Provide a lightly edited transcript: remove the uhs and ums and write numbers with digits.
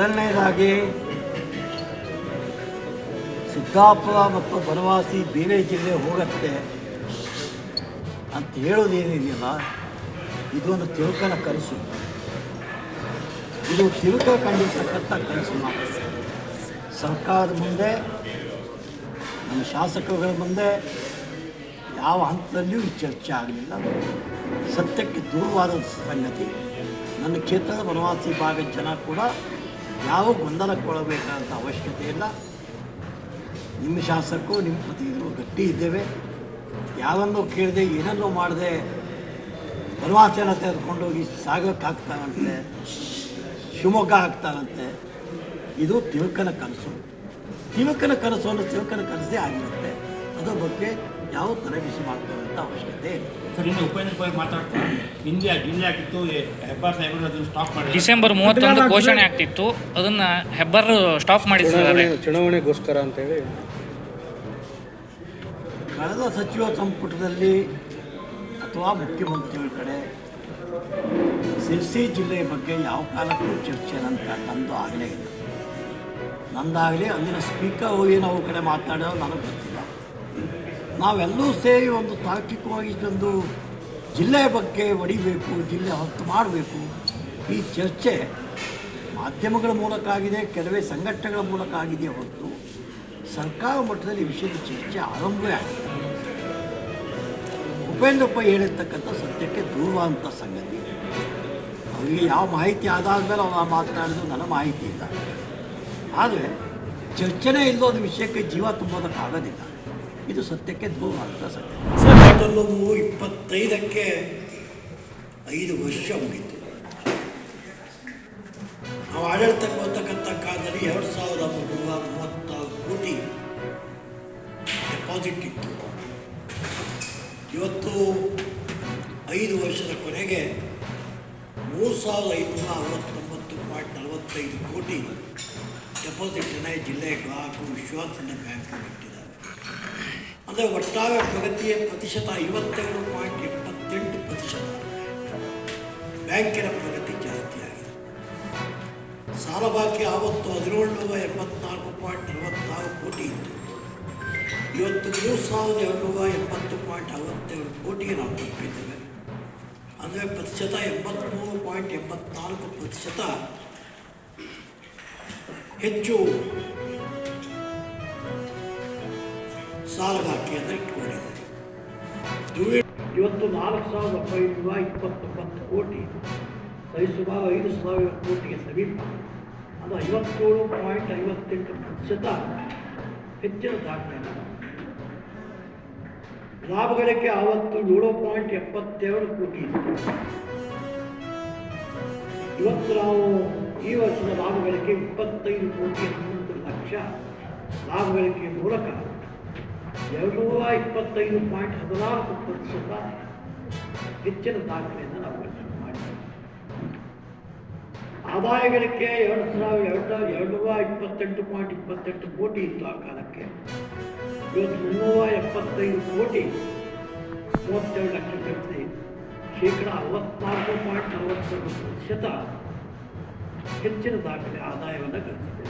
ಮೊದಲನೇದಾಗಿ ಸಿದ್ದಾಪುರ ಮತ್ತು ಬನವಾಸಿ ಬೇರೆ ಜಿಲ್ಲೆ ಹೋಗುತ್ತೆ ಅಂತ ಹೇಳೋದೇನಿದೆಯಲ್ಲ, ಇದೊಂದು ತಿರುಕನ ಕನಸು. ಇದು ತಿರುಕ ಕಂಡಿರ್ತಕ್ಕಂಥ ಕನಸು ಮಾತ್ರ. ಸರ್ಕಾರದ ಮುಂದೆ, ನಮ್ಮ ಶಾಸಕರುಗಳ ಮುಂದೆ ಯಾವ ಹಂತದಲ್ಲಿಯೂ ಚರ್ಚೆ ಆಗಲಿಲ್ಲ. ಸತ್ಯಕ್ಕೆ ದೂರವಾದ ಸಂಗತಿ. ನನ್ನ ಕ್ಷೇತ್ರದ ಬನವಾಸಿ ಭಾಗದ ಜನ ಕೂಡ ಯಾವ ಗೊಂದಲಕ್ಕೊಳಬೇಕಾದಂಥ ಅವಶ್ಯಕತೆ ಇಲ್ಲ. ನಿಮ್ಮ ಶಾಸಕರು, ನಿಮ್ಮ ಪ್ರತಿನಿಧಿಗಳು ಗಟ್ಟಿ ಇದ್ದೇವೆ. ಯಾವನ್ನೋ ಕೇಳದೆ, ಏನನ್ನೋ ಮಾಡದೆ ಬನವಾಸಿಯನ್ನು ತೆಗೆದುಕೊಂಡೋಗಿ ಸಾಗಕ್ಕಾಗ್ತಾರಂತೆ, ಶಿವಮೊಗ್ಗ ಆಗ್ತಾರಂತೆ. ಇದು ತಿರುಕನ ಕನಸು. ತಿರುಕನ ಕನಸನ್ನು ತಿರುಕನ ಕನಸೇ ಆಗಿರುತ್ತೆ. ಅದರ ಬಗ್ಗೆ ಯಾವ ತಲೆಬಿಸಿ ಮಾಡ್ಕೊಳ್ಳೋಂಥ ಅವಶ್ಯಕತೆ ಇಲ್ಲ. ಸರ್, ಇನ್ನು ಉಪೇಂದ್ರ ಪೈ ಮಾತಾಡ್ತಾ ಇಂಡಿಯಾ ಜಿಲ್ಲೆ ಆಗಿತ್ತು, ಹೆಬ್ಬಾರ್ ಸಾಹೇಬರು ಅದನ್ನು ಸ್ಟಾಪ್ ಮಾಡಿ ಡಿಸೆಂಬರ್ 31 ಘೋಷಣೆ ಆಗ್ತಿತ್ತು, ಅದನ್ನು ಹೆಬ್ಬಾರ್ ಸ್ಟಾಪ್ ಮಾಡಿದ್ದಾರೆ ಚುನಾವಣೆಗೋಸ್ಕರ ಅಂತೇಳಿ. ಕಳೆದ ಸಚಿವ ಸಂಪುಟದಲ್ಲಿ ಅಥವಾ ಮುಖ್ಯಮಂತ್ರಿಗಳ ಕಡೆ ಸಿರ್ಸಿ ಜಿಲ್ಲೆಯ ಬಗ್ಗೆ ಯಾವ ಕಾಲಕ್ಕೂ ಚರ್ಚೆ ನಂದು ಆಗಲೇ ಇಲ್ಲ. ನಂದಾಗಲಿ ಅಲ್ಲಿನ ಸ್ಪೀಕರ್ ಏನು ಅವ್ರ ಕಡೆ ಮಾತಾಡೋದು ನನಗೆ ಗೊತ್ತಿಲ್ಲ. ನಾವೆಲ್ಲರೂ ಸೇರಿ ಒಂದು ತಾರ್ಕಿಕವಾಗಿ ಒಂದು ಜಿಲ್ಲೆಯ ಬಗ್ಗೆ ಹೊಡಿಬೇಕು, ಜಿಲ್ಲೆ ಹೊತ್ತು ಮಾಡಬೇಕು. ಈ ಚರ್ಚೆ ಮಾಧ್ಯಮಗಳ ಮೂಲಕ ಆಗಿದೆ, ಕೆಲವೇ ಸಂಘಟನೆಗಳ ಮೂಲಕ ಆಗಿದೆ ಹೊರತು ಸರ್ಕಾರ ಮಟ್ಟದಲ್ಲಿ ವಿಷಯದ ಚರ್ಚೆ ಆರಂಭವೇ ಆಗಿದೆ. ಉಪೇಂದ್ರ ಪೈ ಹೇಳಿರ್ತಕ್ಕಂಥ ಸತ್ಯಕ್ಕೆ ದೂರವಾದಂಥ ಸಂಗತಿ. ಅವರಿಗೆ ಯಾವ ಮಾಹಿತಿ ಆದಾದ್ಮೇಲೆ ಅವ್ರು ಮಾತನಾಡಿದ್ರು ನನಗೆ ಮಾಹಿತಿ ಇಲ್ಲ. ಆದರೆ ಚರ್ಚೆನೇ ಇಲ್ಲದ ವಿಷಯಕ್ಕೆ ಜೀವ ತುಂಬೋದಕ್ಕಾಗೋದಿಲ್ಲ. ಇದು ಸತ್ಯಕ್ಕೆ ದೂರವಾದಂಥ ಸಂಗತಿ. 1925ಕ್ಕೆ 5 ವರ್ಷ ಮುಗಿತು. ನಾವು ಆಡಳಿತಕ್ಕೆ ಬರ್ತಕ್ಕಂಥ ಕಾಲದಲ್ಲಿ 2336 ಕೋಟಿ ಡೆಪಾಸಿಟ್ ಇತ್ತು. ಇವತ್ತು 5 ವರ್ಷದ ಕೊನೆಗೆ 3569.45 ಕೋಟಿ ಡೆಪಾಸಿಟನ್ನು ಜಿಲ್ಲೆಯ ಗ್ರಾಹಕರು ವಿಶ್ವಾಸದಿಂದ ಬ್ಯಾಂಕ್ನಲ್ಲಿ ಇಟ್ಟಿದ್ದಾರೆ. ಅಂದರೆ ಒಟ್ಟಾರೆ ಪ್ರಗತಿಯ ಪ್ರತಿಶತ 52.78%. ಬ್ಯಾಂಕಿನ ಪ್ರಗತಿ ಜಾಸ್ತಿ ಆಗಿದೆ. ಸಾಲ ಬಾಕಿ ಆವತ್ತು 1784.46 ಕೋಟಿ ಇತ್ತು. ಇವತ್ತು 3280.62 ಕೋಟಿಗೆ ನಾವು ತಲುಪಿದ್ದೇವೆ. ಅಂದರೆ ಪ್ರತಿಶತ 83.84% ಹೆಚ್ಚು ಸಾಲ ಬಾಕಿಯನ್ನು ಇಟ್ಕೊಂಡಿದ್ದಾರೆ. ಇವತ್ತು 4929 ಕೋಟಿ, ಸರಿಸುಮಾರು 5000 ಕೋಟಿಗೆ ಸಮೀಪ. ಅದು 57.58% ಹೆಚ್ಚಿನ ದಾಖಲೆಯನ್ನು. ಲಾಭ ಗಳಿಕೆ ಆವತ್ತು 7.72 ಕೋಟಿ ಇತ್ತು. ಇವತ್ತು ನಾವು ಈ ವರ್ಷದ ಲಾಭ ಗಳಿಕೆ 25.11 ಲಕ್ಷ ಲಾಭ ಗಳಿಕೆ ಮೂಲಕ 225.14% ಹೆಚ್ಚಿನ ದಾಖಲೆಯನ್ನು ನಾವು ಮಾಡಿದ್ದೇವೆ. ಆದಾಯ ಗಳಿಕೆ 228.28 ಕೋಟಿ ಇತ್ತು ಆ ಕಾಲಕ್ಕೆ. ಇವತ್ತು 375 ಕೋಟಿ 32 ಲಕ್ಷ ಗಳಿಸಿ ಶೇಕಡ 64.42% ಹೆಚ್ಚಿನ ದಾಖಲೆ ಆದಾಯವನ್ನು ಗಳಿಸಿದೆ.